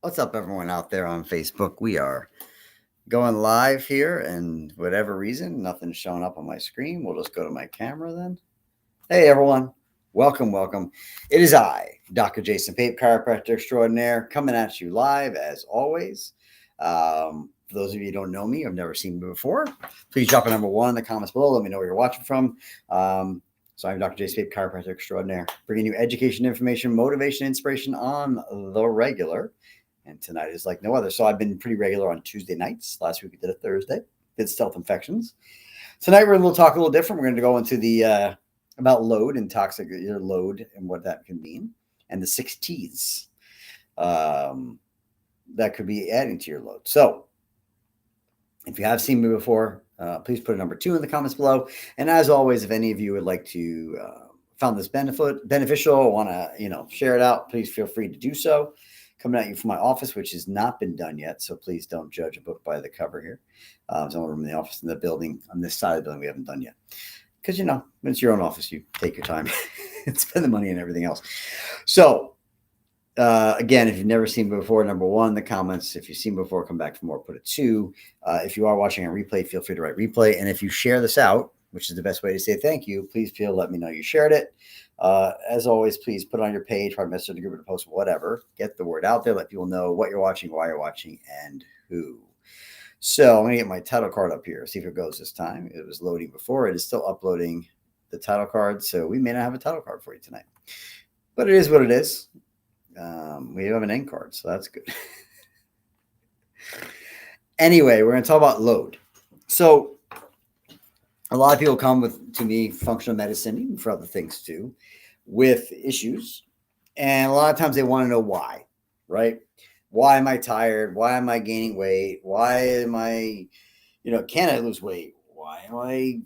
What's up, everyone out there on Facebook? We are going live here, and whatever reason, nothing's showing up on my screen. We'll just go to my camera then. Hey, everyone. Welcome. It is I, Dr. Jason Pape, chiropractor extraordinaire, coming at you live as always. For those of you who don't know me, I've never seen me before, please drop a number one in the comments below. Let me know where you're watching from. So I'm Dr. Jason Pape, chiropractor extraordinaire, bringing you education, information, motivation, inspiration on the regular. And tonight is like no other. So I've been pretty regular on Tuesday nights. Last week we did a Thursday, did stealth infections. Tonight we're going to talk a little different. We're going to go into the about load and toxic your load and what that can mean, and the 6 T's that could be adding to your load. So if you have seen me before, please put a number 2 in the comments below. And as always, if any of you would like to found this beneficial or want to share it out, please feel free to do so. Coming at you from my office, which has not been done yet, so please don't judge a book by the cover here. There's only room in the office in the building, on this side of the building we haven't done yet. Because, when it's your own office, you take your time and spend the money and everything else. So, again, if you've never seen me before, number 1 in the comments. If you've seen me before, come back for more, put a 2. If you are watching on replay, feel free to write replay. And if you share this out, which is the best way to say thank you, please let me know you shared it. As always, please put it on your page, private message to group, to post, whatever. Get the word out there. Let people know what you're watching, why you're watching, and who. So I'm going to get my title card up here. See if it goes this time. It was loading before. It is still uploading the title card. So we may not have a title card for you tonight. But it is what it is. We have an end card, so that's good. Anyway, we're going to talk about load. So a lot of people come to me, functional medicine, even for other things too, with issues. And a lot of times they want to know why, right? Why am I tired? Why am I gaining weight? Why am I, can I lose weight? Why am I,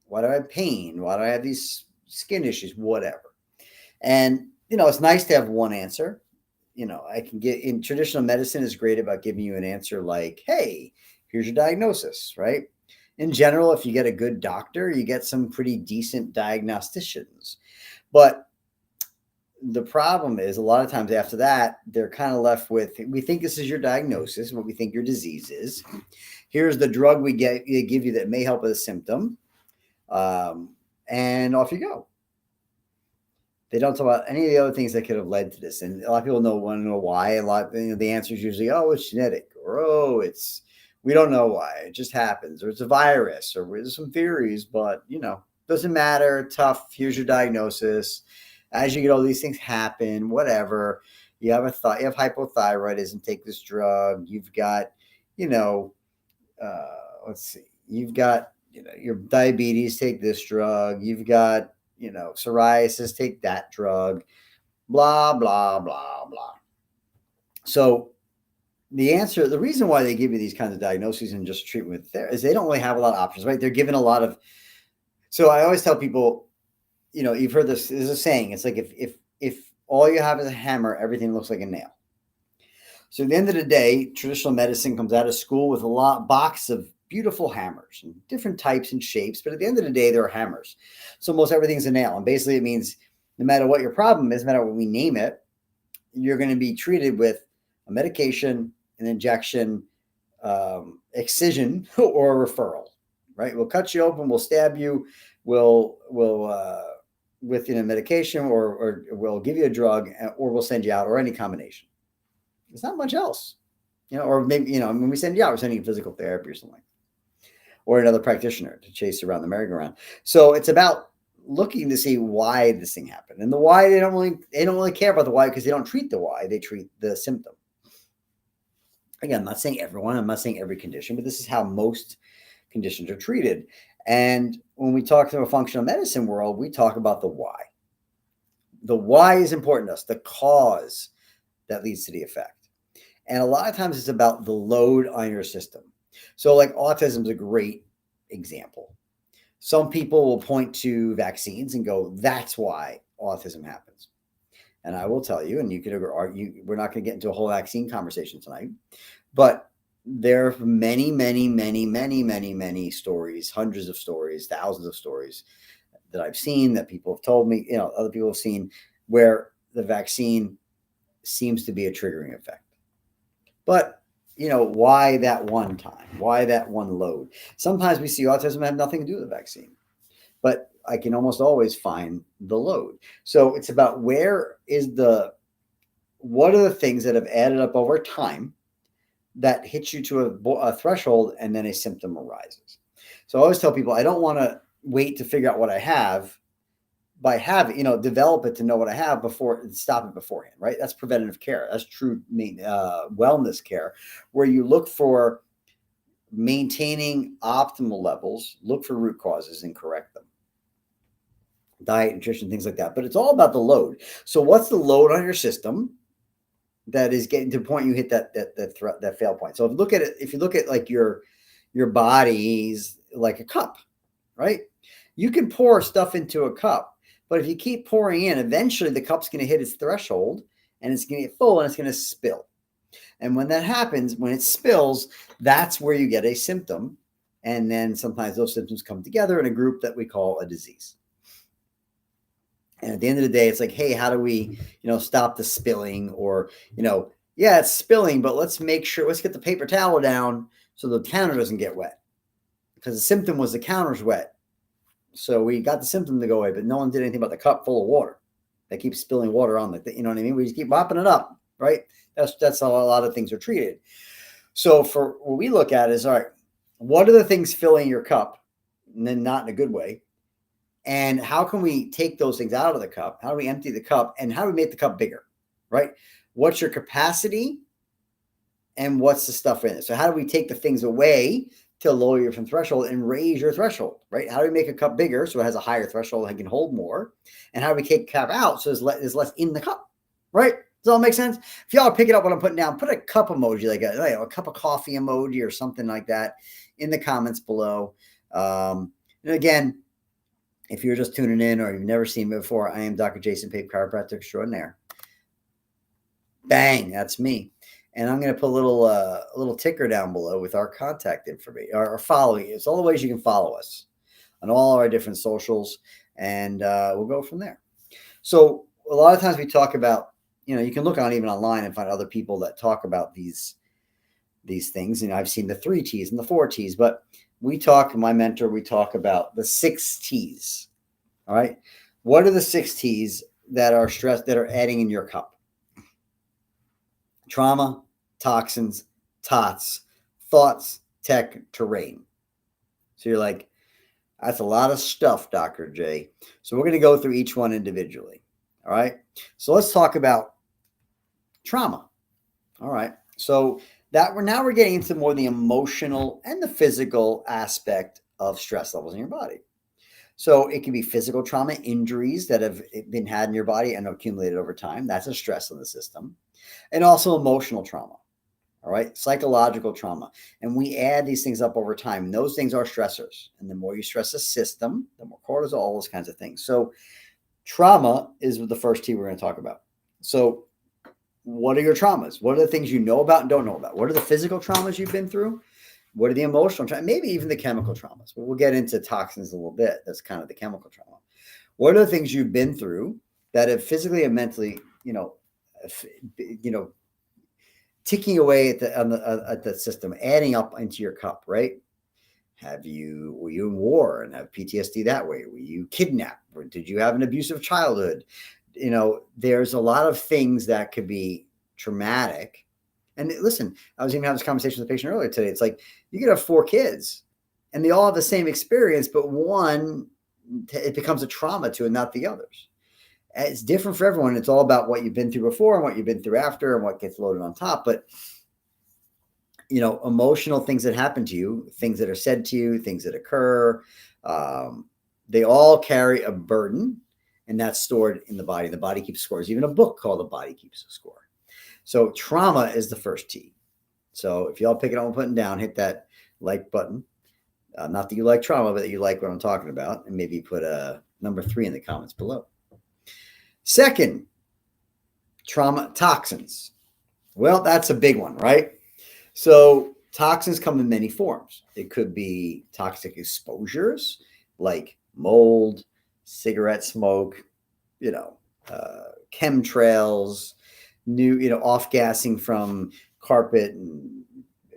why do I have pain? Why do I have these skin issues? Whatever. And, it's nice to have one answer. I can get in traditional medicine is great about giving you an answer like, hey, here's your diagnosis, right? In general, if you get a good doctor, you get some pretty decent diagnosticians. But the problem is a lot of times after that, they're kind of left with, we think this is your diagnosis, what we think your disease is. Here's the drug we give you that may help with a symptom. And off you go. They don't talk about any of the other things that could have led to this. And a lot of people want to know why. The answer is usually, oh, it's genetic, or we don't know why. It just happens, or it's a virus, or there's some theories, but doesn't matter. Tough. Here's your diagnosis. As you get older, these things happen. Whatever. You have you have hypothyroidism. Take this drug. You've got, let's see. You've got, your diabetes. Take this drug. You've got, psoriasis. Take that drug. Blah blah blah blah. So the reason why they give you these kinds of diagnoses and just treatment there is they don't really have a lot of options, right? They're given a lot of. So I always tell people, you've heard this. There's a saying. It's like if all you have is a hammer, everything looks like a nail. So at the end of the day, traditional medicine comes out of school with a box of beautiful hammers and different types and shapes. But at the end of the day, they're hammers. So most everything's a nail, and basically it means no matter what your problem is, no matter what we name it, you're going to be treated with a medication, an injection, excision, or a referral, right? We'll cut you open, we'll stab you, we'll with medication, or we'll give you a drug, or we'll send you out, or any combination. There's not much else, or maybe, when we send you out, we're sending you physical therapy or something, or another practitioner to chase around the merry-go-round. So it's about looking to see why this thing happened. And the why, they don't really care about the why, because they don't treat the why, they treat the symptom. Again, I'm not saying everyone, I'm not saying every condition, but this is how most conditions are treated. And when we talk to a functional medicine world, we talk about the why. The why is important to us, the cause that leads to the effect. And a lot of times it's about the load on your system. So like autism is a great example. Some people will point to vaccines and go, that's why autism happens. And I will tell you, and you could argue, we're not going to get into a whole vaccine conversation tonight, but there are many, many, many, many, many, many stories, hundreds of stories, thousands of stories that I've seen, that people have told me, other people have seen, where the vaccine seems to be a triggering effect. But, why that one time? Why that one load? Sometimes we see autism have nothing to do with the vaccine, but I can almost always find the load. So it's about what are the things that have added up over time that hits you to a threshold and then a symptom arises. So I always tell people I don't want to wait to figure out what I have by having, develop it to know what I have before stop it beforehand, right? That's preventative care. That's true wellness care, where you look for maintaining optimal levels, look for root causes and correct them. Diet, nutrition, things like that. But it's all about the load. So what's the load on your system that is getting to the point you hit that fail point? So if you look at like your body's like a cup, right? You can pour stuff into a cup, but if you keep pouring in, eventually the cup's going to hit its threshold and it's going to get full and it's going to spill. And when that happens, when it spills, that's where you get a symptom. And then sometimes those symptoms come together in a group that we call a disease. And at the end of the day, it's like, hey, how do we, stop the spilling? Or, yeah, it's spilling, but let's get the paper towel down so the counter doesn't get wet. Because the symptom was the counter's wet. So we got the symptom to go away, but no one did anything about the cup full of water. They keep spilling water on you know what I mean? We just keep mopping it up, right? That's how a lot of things are treated. So for what we look at is, all right, what are the things filling your cup? And then not in a good way. And how can we take those things out of the cup? How do we empty the cup? And how do we make the cup bigger, right? What's your capacity? And what's the stuff in it? So how do we take the things away to lower your threshold and raise your threshold, right? How do we make a cup bigger so it has a higher threshold and can hold more? And how do we take the cup out so there's less in the cup, right? Does that all make sense? If y'all are picking up what I'm putting down, put a cup emoji, like a cup of coffee emoji or something like that in the comments below. And again, if you're just tuning in or you've never seen me before, I am Dr. Jason Pape, chiropractor extraordinaire. Bang, that's me. And I'm going to put a little ticker down below with our contact information or following. It's all the ways you can follow us on all our different socials, and we'll go from there. So a lot of times we talk about, you can look on even online and find other people that talk about these things. And I've seen the 3 T's and the 4 T's, but my mentor, we talk about the 6 T's. All right. What are the 6 T's that are adding in your cup? Trauma, toxins, TOTS, thoughts, tech, terrain. So you're like, that's a lot of stuff, Dr. J. So we're going to go through each one individually. All right. So let's talk about trauma. All right. So we're getting into more the emotional and the physical aspect of stress levels in your body. So it can be physical trauma, injuries that have been had in your body and accumulated over time. That's a stress in the system. And also emotional trauma. All right. Psychological trauma. And we add these things up over time. And those things are stressors. And the more you stress a system, the more cortisol, all those kinds of things. So trauma is the first T we're going to talk about. So what are your traumas? What are the things you know about and don't know about? What are the physical traumas you've been through? What are the emotional traumas? Maybe even the chemical traumas. But we'll get into toxins a little bit. That's kind of the chemical trauma. What are the things you've been through that have physically and mentally, ticking away at the system, adding up into your cup, right? Were you in war and have PTSD that way? Were you kidnapped? Or did you have an abusive childhood? There's a lot of things that could be traumatic. And listen, I was even having this conversation with a patient earlier today. It's like you could have 4 kids and they all have the same experience, but one, it becomes a trauma to and not the others. It's different for everyone. It's all about what you've been through before and what you've been through after and what gets loaded on top. But, emotional things that happen to you, things that are said to you, things that occur, they all carry a burden. And that's stored in the body. The body keeps scores. Even a book called The Body Keeps a Score. So trauma is the first T. So if y'all pick it up and putting down, hit that like button. Not that you like trauma, but that you like what I'm talking about. And maybe put a number 3 in the comments below. Second, trauma, toxins. Well, that's a big one, right? So toxins come in many forms. It could be toxic exposures like mold, cigarette smoke, chemtrails, off-gassing from carpet and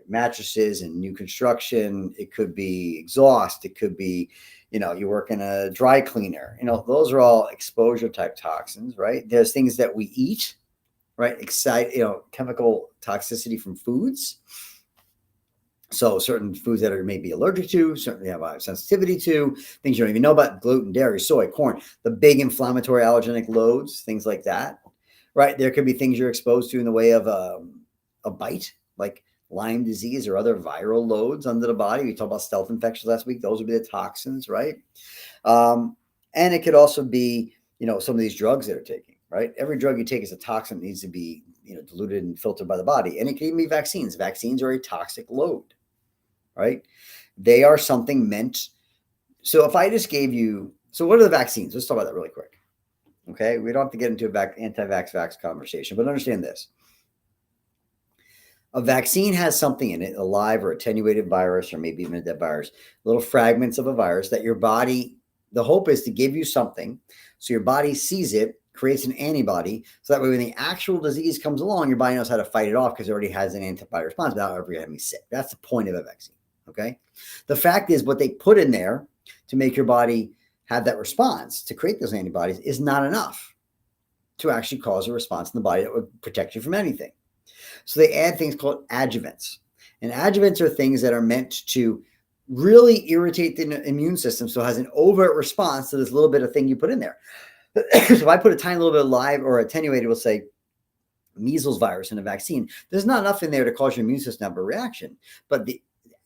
mattresses and new construction. It could be exhaust. It could be, you work in a dry cleaner. Those are all exposure type toxins, right? There's things that we eat, right? Chemical toxicity from foods. So certain foods that are maybe allergic to, certainly have a sensitivity to, things you don't even know about: gluten, dairy, soy, corn, the big inflammatory allergenic loads, things like that, right? There could be things you're exposed to in the way of a bite, like Lyme disease or other viral loads under the body. We talked about stealth infections last week. Those would be the toxins, right? And it could also be, some of these drugs that are taking, right? Every drug you take is a toxin that needs to be, diluted and filtered by the body. And it can even be vaccines. Vaccines are a toxic load, right? They are something meant. So if I just gave you, so what are the vaccines? Let's talk about that really quick. Okay. We don't have to get into an anti-vax conversation, but understand this. A vaccine has something in it, a live or attenuated virus, or maybe even a dead virus, little fragments of a virus that your body, the hope is to give you something so your body sees it, creates an antibody, so that way when the actual disease comes along, your body knows how to fight it off because it already has an antibody response without ever getting sick. That's the point of a vaccine, okay? The fact is what they put in there to make your body have that response, to create those antibodies, is not enough to actually cause a response in the body that would protect you from anything. So they add things called adjuvants. And adjuvants are things that are meant to really irritate the immune system so it has an overt response to this little bit of thing you put in there. So if I put a tiny little bit of live or attenuated, we'll say measles virus in a vaccine, there's not enough in there to cause your immune system to have a reaction. But the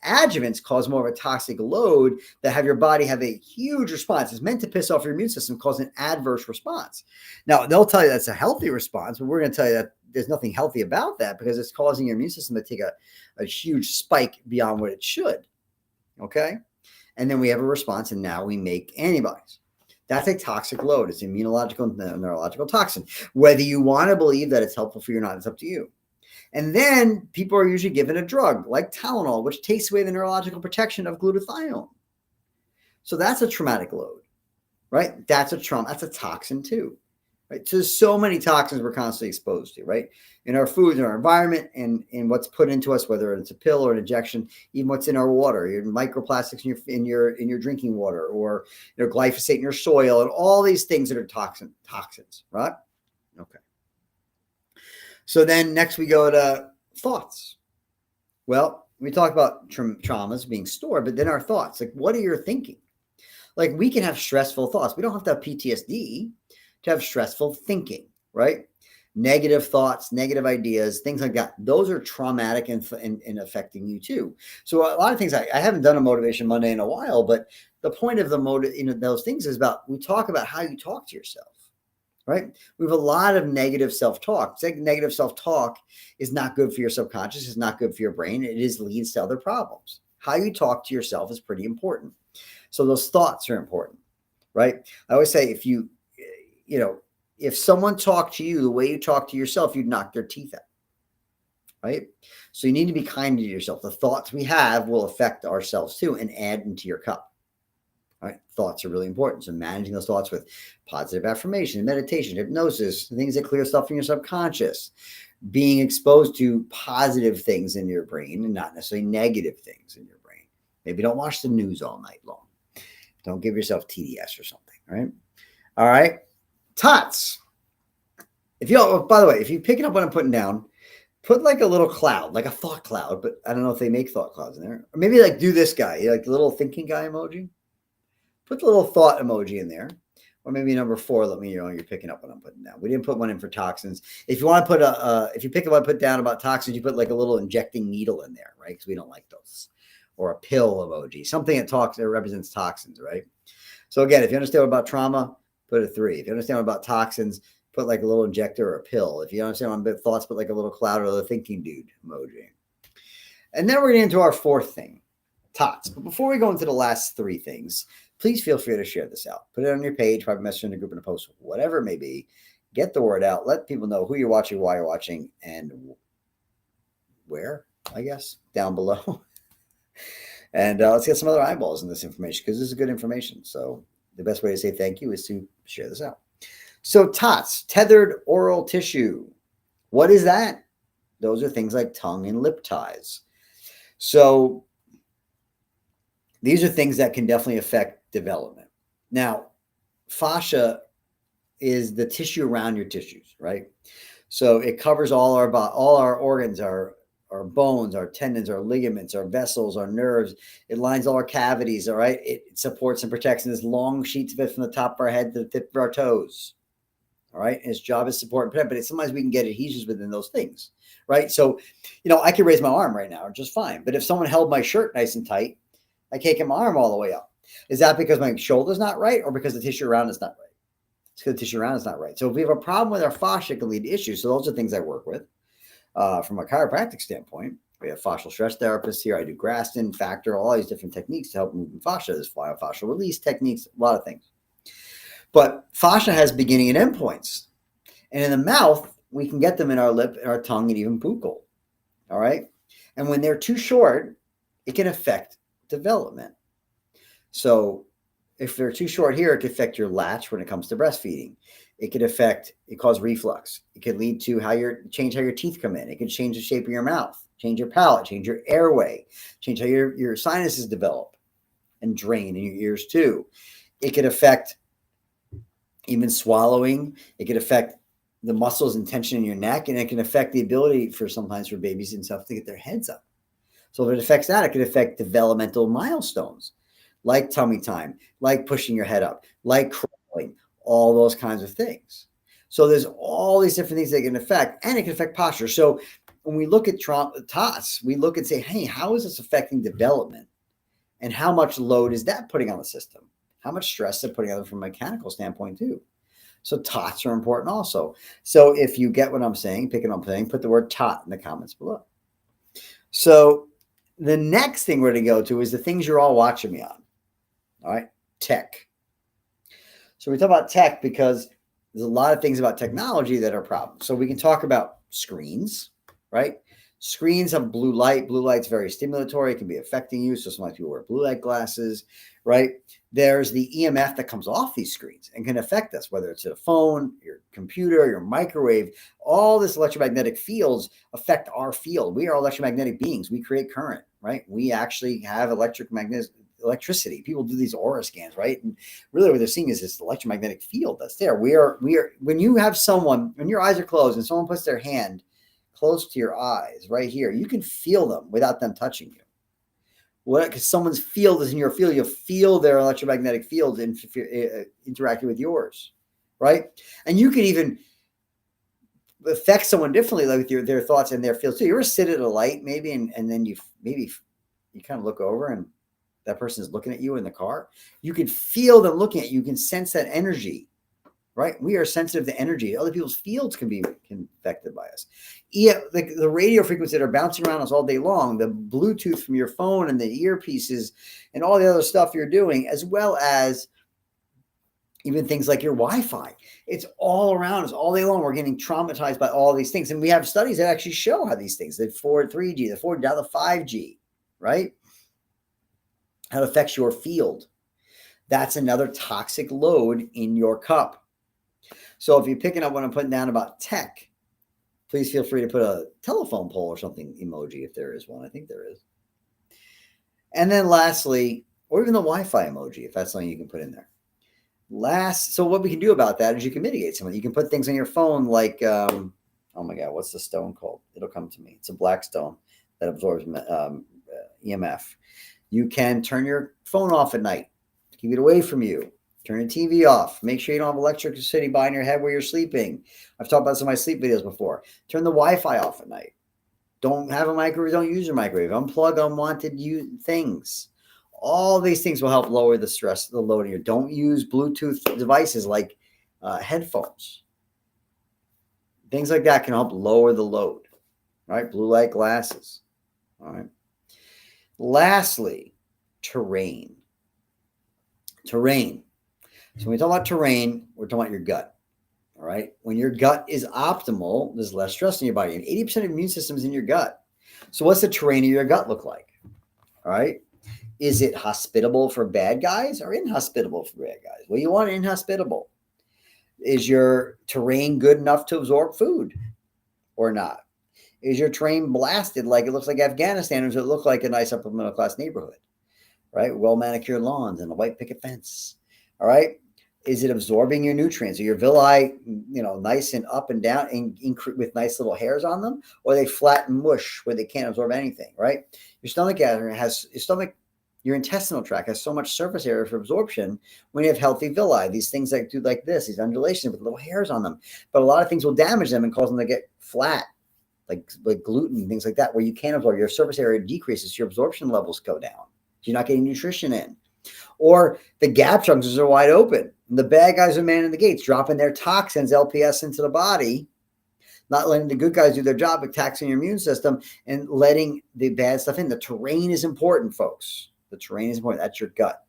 adjuvants cause more of a toxic load that have your body have a huge response. It's meant to piss off your immune system, cause an adverse response. Now, they'll tell you that's a healthy response, but we're going to tell you that there's nothing healthy about that because it's causing your immune system to take a huge spike beyond what it should. Okay? And then we have a response, and now we make antibodies. That's a toxic load. It's immunological and neurological toxin. Whether you want to believe that it's helpful for you or not, it's up to you. And then people are usually given a drug like Tylenol, which takes away the neurological protection of glutathione. So that's a traumatic load, right? That's a trauma. That's a toxin too, right? So there's so many toxins we're constantly exposed to, right? In our foods, in our environment, and what's put into us, whether it's a pill or an injection, even what's in our water, your microplastics in your drinking water, or glyphosate in your soil, and all these things that are toxins, right? Okay. So then next we go to thoughts. Well, we talk about traumas being stored, but then our thoughts, like what are you thinking? Like we can have stressful thoughts. We don't have to have PTSD to have stressful thinking, right? Negative thoughts, negative ideas, things like that. Those are traumatic and affecting you too. So a lot of things, I haven't done a Motivation Monday in a while, but the point of those things is we talk about how you talk to yourself. Right? We have a lot of negative self-talk. Negative self-talk is not good for your subconscious. It's not good for your brain. It leads to other problems. How you talk to yourself is pretty important. So those thoughts are important, right? I always say if someone talked to you the way you talk to yourself, you'd knock their teeth out, right? So you need to be kind to yourself. The thoughts we have will affect ourselves too and add into your cup. All right, thoughts are really important. So managing those thoughts with positive affirmation, meditation, hypnosis, things that clear stuff from your subconscious, being exposed to positive things in your brain and not necessarily negative things in your brain. Maybe don't watch the news all night long. Don't give yourself TDS or something, right? All right, tots. By the way, if you're picking up what I'm putting down, put like a little cloud, like a thought cloud, but I don't know if they make thought clouds in there. Or maybe like do this guy, like the little thinking guy emoji. Put the little thought emoji in there, or maybe number 4. Let me know you're picking up what I'm putting down. We didn't put one in for toxins. If you want to put if you pick up what I put down about toxins, you put like a little injecting needle in there, right? Because we don't like those. Or a pill emoji, something that represents toxins, right? So again, if you understand about trauma, put a 3. If you understand about toxins, put like a little injector or a pill. If you understand about thoughts, put like a little cloud or the thinking dude emoji. And then we're getting into our 4th thing, tots. But before we go into the last 3 things, please feel free to share this out. Put it on your page, private message in the group, in a post, whatever it may be. Get the word out. Let people know who you're watching, why you're watching, and where, I guess, down below. And let's get some other eyeballs in this information because this is good information. So the best way to say thank you is to share this out. So TOTS, tethered oral tissue. What is that? Those are things like tongue and lip ties. So these are things that can definitely affect development. Now, fascia is the tissue around your tissues, right? So it covers all our organs, our bones, our tendons, our ligaments, our vessels, our nerves. It lines all our cavities, all right? It supports and protects in this long sheets of it from the top of our head to the tip of our toes. All right. And its job is support and protect, but sometimes we can get adhesions within those things. Right. So, I can raise my arm right now just fine. But if someone held my shirt nice and tight, I can't get my arm all the way up. Is that because my shoulder's not right or because the tissue around is not right? It's because the tissue around is not right. So if we have a problem with our fascia, it can lead to issues. So those are things I work with from a chiropractic standpoint. We have fascial stress therapists here. I do Graston, Factor, all these different techniques to help move fascia. There's fascial release techniques, a lot of things. But fascia has beginning and end points. And in the mouth, we can get them in our lip, our tongue, and even buccal. All right. And when they're too short, it can affect development. So if they're too short here, it can affect your latch when it comes to breastfeeding. It cause reflux. It could lead to change how your teeth come in. It could change the shape of your mouth, change your palate, change your airway, change how your sinuses develop and drain in your ears too. It could affect even swallowing. It could affect the muscles and tension in your neck, and it can affect the ability for babies and stuff to get their heads up. So if it affects that, it could affect developmental milestones like tummy time, like pushing your head up, like crawling, all those kinds of things. So there's all these different things that can affect, and it can affect posture. So when we look at TOTS, we look and say, hey, how is this affecting development? And how much load is that putting on the system? How much stress is it putting on it from a mechanical standpoint too? So TOTS are important also. So if you get what I'm saying, put the word TOT in the comments below. So the next thing we're going to go to is the things you're all watching me on. All right, tech. So we talk about tech because there's a lot of things about technology that are problems. So we can talk about screens, right? Screens have blue light. Blue light's very stimulatory. It can be affecting you. So sometimes people wear blue light glasses, right? There's the EMF that comes off these screens and can affect us, whether it's a phone, your computer, your microwave. All this electromagnetic fields affect our field. We are electromagnetic beings. We create current, right? We actually have electricity. People do these aura scans, right? And really what they're seeing is this electromagnetic field that's there. We are, when you have someone, when your eyes are closed and someone puts their hand close to your eyes right here, you can feel them without them touching you. Because someone's field is in your field, you'll feel their electromagnetic field interacting with yours, right? And you can even affect someone differently, like with their thoughts and their field too. You ever sit at a light maybe, and then you kind of look over and that person is looking at you in the car. You can feel them looking at you. You can sense that energy, right? We are sensitive to energy. Other people's fields can be affected by us. Yeah, the radio frequencies that are bouncing around us all day long, the Bluetooth from your phone and the earpieces and all the other stuff you're doing, as well as even things like your Wi-Fi. It's all around us all day long. We're getting traumatized by all these things. And we have studies that actually show how these things, the 3G, the 4G, now the 5G, right? How it affects your field. That's another toxic load in your cup. So if you're picking up what I'm putting down about tech, please feel free to put a telephone pole or something emoji if there is one. I think there is. And then lastly, or even the Wi-Fi emoji, if that's something you can put in there. So what we can do about that is you can mitigate some of it. You can put things on your phone like, oh my God, what's the stone called? It'll come to me. It's a black stone that absorbs EMF. You can turn your phone off at night. Keep it away from you. Turn your TV off. Make sure you don't have electricity behind your head where you're sleeping. I've talked about some of my sleep videos before. Turn the Wi-Fi off at night. Don't have a microwave. Don't use your microwave. Unplug unwanted things. All these things will help lower the stress, the load in your. Don't use Bluetooth devices like headphones. Things like that can help lower the load. All right, blue light glasses. All right. Lastly, terrain. Terrain. So when we talk about terrain, we're talking about your gut. All right. When your gut is optimal, there's less stress in your body. And 80% of the immune system is in your gut. So what's the terrain of your gut look like? All right. Is it hospitable for bad guys or inhospitable for bad guys? Well, you want inhospitable. Is your terrain good enough to absorb food or not? Is your terrain blasted like it looks like Afghanistan, or does it look like a nice upper middle class neighborhood? Right? Well manicured lawns and a white picket fence. All right. Is it absorbing your nutrients? Are your villi, nice and up and down and with nice little hairs on them? Or are they flat and mush where they can't absorb anything, right? Your intestinal tract has so much surface area for absorption when you have healthy villi, these things that do like this, these undulations with little hairs on them. But a lot of things will damage them and cause them to get flat, like gluten, things like that, where you can't absorb. Your surface area decreases, your absorption levels go down. You're not getting nutrition in. Or the gap junctions are wide open. The bad guys are manning the gates, dropping their toxins, LPS, into the body, not letting the good guys do their job, but taxing your immune system and letting the bad stuff in. The terrain is important, folks. The terrain is important. That's your gut.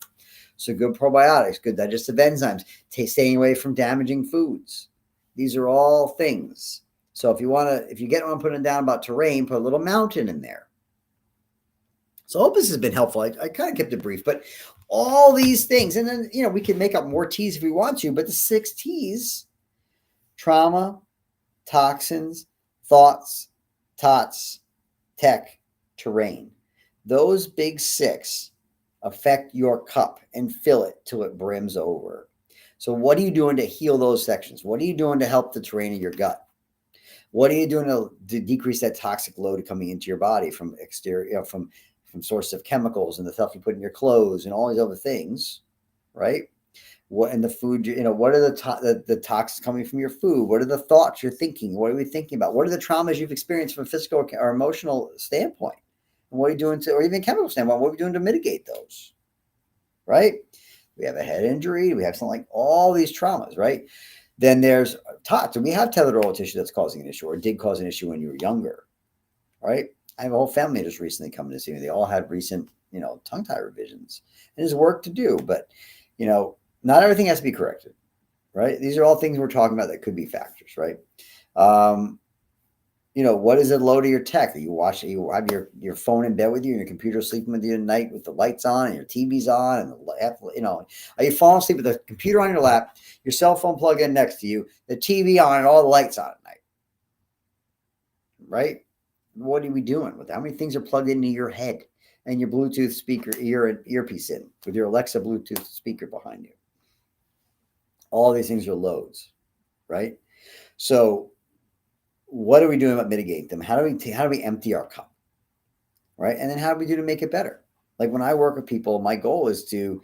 So good probiotics, good digestive enzymes, staying away from damaging foods. These are all things. So if you get one putting down about terrain, put a little mountain in there. So I hope this has been helpful. I kind of kept it brief, but all these things, and then, we can make up more T's if we want to, but the 6 T's: trauma, toxins, thoughts, tots, tech, terrain. Those big 6 affect your cup and fill it till it brims over. So what are you doing to heal those sections? What are you doing to help the terrain of your gut? What are you doing to decrease that toxic load coming into your body from exterior, from sources of chemicals and the stuff you put in your clothes and all these other things, right? What in the food, what are the toxins coming from your food? What are the thoughts you're thinking? What are we thinking about? What are the traumas you've experienced from a physical or emotional standpoint? And what are you doing or even chemical standpoint? What are we doing to mitigate those, right? We have a head injury. We have something like all these traumas, right? Then there's tots. And we have tethered oral tissue that's causing an issue or did cause an issue when you were younger, right? I have a whole family just recently coming to see me. They all had recent, tongue tie revisions. And there's work to do, but, not everything has to be corrected, right? These are all things we're talking about that could be factors, right? What is the load of your tech that you have your phone in bed with you and your computer sleeping with you at night with the lights on and your TV's on and are you falling asleep with the computer on your lap, your cell phone plugged in next to you, the TV on and all the lights on at night, right? What are we doing with that? How many things are plugged into your head and your Bluetooth speaker, earpiece in with your Alexa Bluetooth speaker behind you? All these things are loads, right? So what are we doing about mitigating them? How do we empty our cup, right? And then how do we do to make it better? Like when I work with people, my goal is to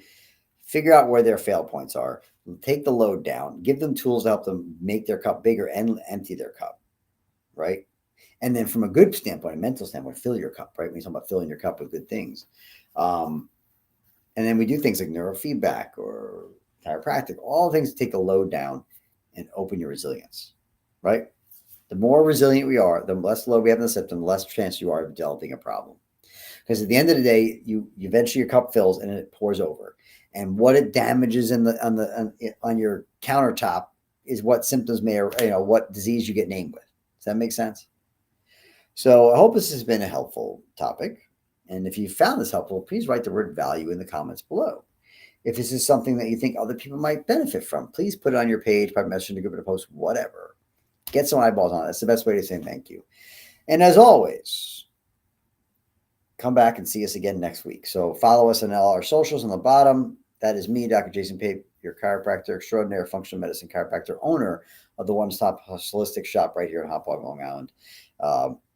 figure out where their fail points are, take the load down, give them tools to help them make their cup bigger and empty their cup, right? And then from a good standpoint, a mental standpoint, fill your cup, right? When you talk about filling your cup with good things. And then we do things like neurofeedback or chiropractic, all things to take the load down and open your resilience, right? The more resilient we are, the less load we have in the system, the less chance you are of developing a problem. Because at the end of the day, you eventually your cup fills and it pours over. And what it damages on your countertop is what symptoms what disease you get named with. Does that make sense? So I hope this has been a helpful topic. And if you found this helpful, please write the word value in the comments below. If this is something that you think other people might benefit from, please put it on your page, private message, give it a post, whatever. Get some eyeballs on it. That's the best way to say thank you. And as always, come back and see us again next week. So follow us on all our socials on the bottom. That is me, Dr. Jason Pape, your chiropractor extraordinaire, functional medicine chiropractor, owner of the one-stop holistic shop right here in Hopog, Long Island,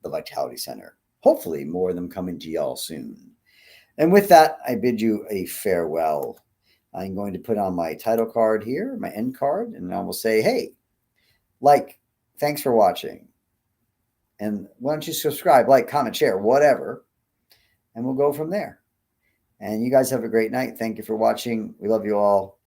the Vitality Center. Hopefully more of them coming to y'all soon. And with that, I bid you a farewell. I'm going to put on my title card here, my end card, and I will say, hey, thanks for watching. And why don't you subscribe, comment, share, whatever, and we'll go from there. And you guys have a great night. Thank you for watching. We love you all.